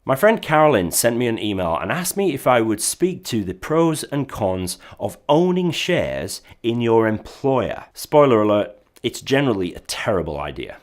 My friend Carolyn sent me an email and asked me if I would speak to the pros and cons of owning shares in your employer. Spoiler alert, it's generally a terrible idea.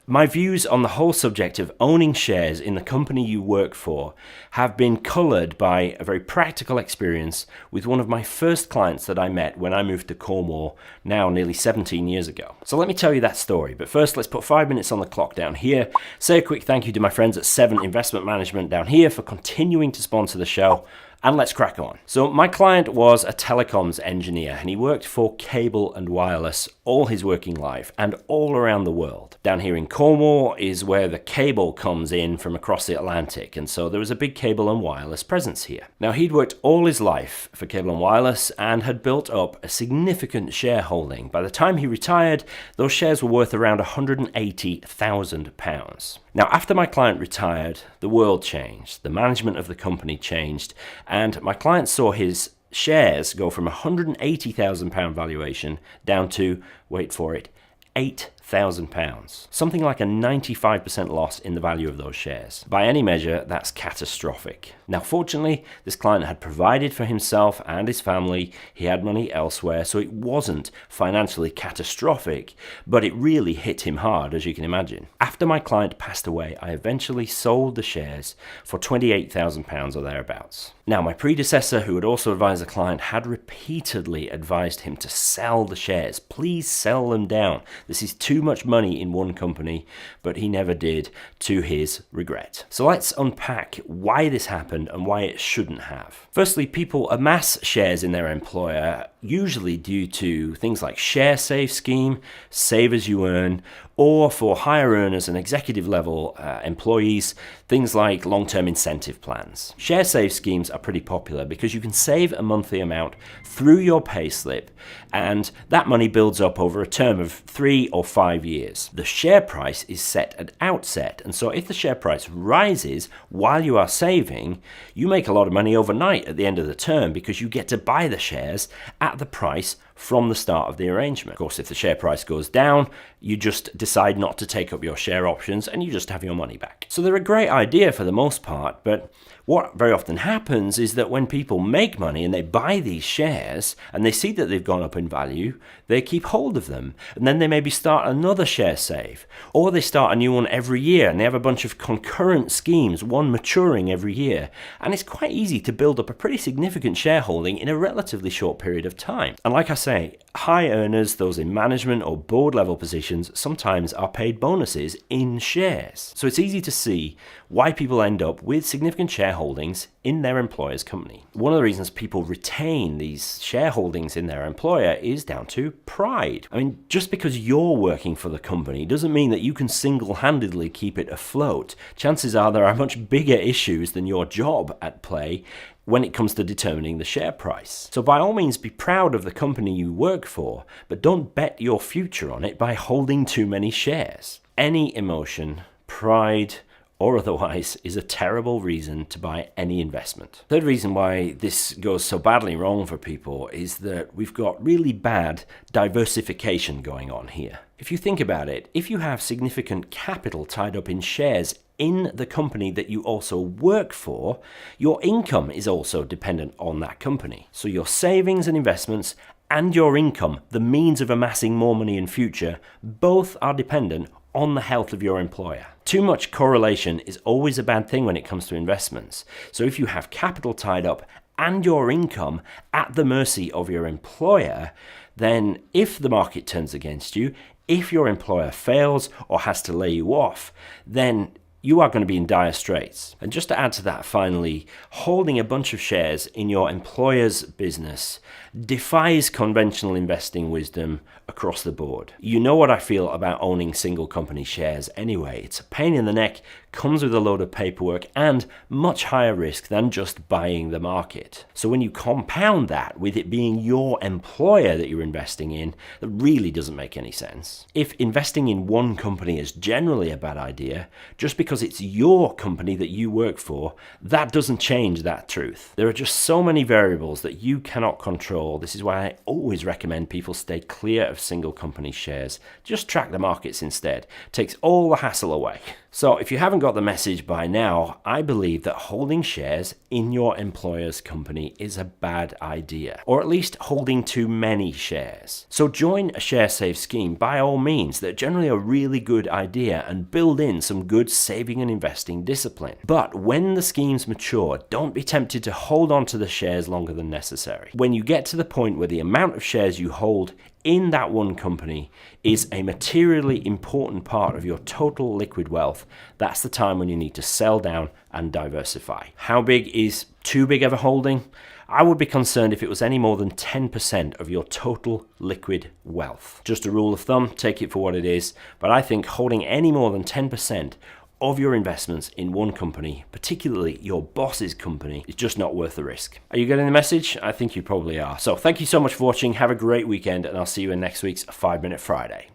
My views on the whole subject of owning shares in the company you work for have been coloured by a very practical experience with one of my first clients that I met when I moved to Cornwall now nearly 17 years ago. So let me tell you that story, but first let's put 5 minutes on the clock down here. Say a quick thank you to my friends at 7 Investment Management down here for continuing to sponsor the show. And let's crack on. So my client was a telecoms engineer and he worked for cable and wireless all his working life and all around the world. Down here in Cornwall is where the cable comes in from across the Atlantic, and so there was a big cable and wireless presence here. Now he'd worked all his life for cable and wireless and had built up a significant shareholding. By the time he retired, those shares were worth around £180,000. Now after my client retired, the world changed, the management of the company changed, and my client saw his shares go from £180,000 valuation down to, wait for it, £8,000. Something like a 95% loss in the value of those shares. By any measure, that's catastrophic. Now, fortunately, this client had provided for himself and his family. He had money elsewhere, so it wasn't financially catastrophic, but it really hit him hard, as you can imagine. After my client passed away, I eventually sold the shares for £28,000 or thereabouts. Now, my predecessor, who had also advised the client, had repeatedly advised him to sell the shares. Please sell them down. This is too much money in one company, but he never did, to his regret. So let's unpack why this happened and why it shouldn't have. Firstly, people amass shares in their employer usually due to things like share save scheme, save as you earn, or for higher earners and executive level employees, things like long-term incentive plans. Share save schemes are pretty popular because you can save a monthly amount through your payslip, and that money builds up over a term of 3 or 5 years. The share price is set at outset, and so if the share price rises while you are saving, you make a lot of money overnight at the end of the term because you get to buy the shares at the price from the start of the arrangement. Of course, if the share price goes down, you just decide not to take up your share options and you just have your money back. So they're a great idea for the most part, but what very often happens is that when people make money and they buy these shares and they see that they've gone up in value, they keep hold of them, and then they maybe start another share save, or they start a new one every year and they have a bunch of concurrent schemes, one maturing every year, and it's quite easy to build up a pretty significant shareholding in a relatively short period of time. And like I say, high earners, those in management or board level positions, sometimes are paid bonuses in shares. So it's easy to see why people end up with significant shareholdings in their employer's company. One of the reasons people retain these shareholdings in their employer is down to pride. I mean, just because you're working for the company doesn't mean that you can single-handedly keep it afloat. Chances are there are much bigger issues than your job at play when it comes to determining the share price. So by all means, be proud of the company you work for, but don't bet your future on it by holding too many shares. Any emotion, pride, or otherwise, is a terrible reason to buy any investment. Third reason why this goes so badly wrong for people is that we've got really bad diversification going on here. If you think about it, if you have significant capital tied up in shares in the company that you also work for, your income is also dependent on that company. So your savings and investments and your income, the means of amassing more money in future, both are dependent on the health of your employer. Too much correlation is always a bad thing when it comes to investments. So if you have capital tied up and your income at the mercy of your employer, then if the market turns against you, if your employer fails or has to lay you off, then you are going to be in dire straits. And just to add to that, finally, holding a bunch of shares in your employer's business defies conventional investing wisdom across the board. You know what I feel about owning single company shares anyway. It's a pain in the neck, comes with a load of paperwork, and much higher risk than just buying the market. So when you compound that with it being your employer that you're investing in, that really doesn't make any sense. If investing in one company is generally a bad idea, just because because it's your company that you work for, that doesn't change that truth. There are just so many variables that you cannot control. This is why I always recommend people stay clear of single company shares. Just track the markets instead. Takes all the hassle away. So if you haven't got the message by now, I believe that holding shares in your employer's company is a bad idea, or at least holding too many shares. So join a share save scheme by all means. They're generally a really good idea and build in some good saving and investing discipline. But when the schemes mature, don't be tempted to hold on to the shares longer than necessary. When you get to the point where the amount of shares you hold in that one company is a materially important part of your total liquid wealth, that's the time when you need to sell down and diversify. How big is too big of a holding? I would be concerned if it was any more than 10% of your total liquid wealth. Just a rule of thumb, take it for what it is, but I think holding any more than 10% of your investments in one company, particularly your boss's company, is just not worth the risk. Are you getting the message? I think you probably are. So thank you so much for watching. Have a great weekend, and I'll see you in next week's 5 Minute Friday.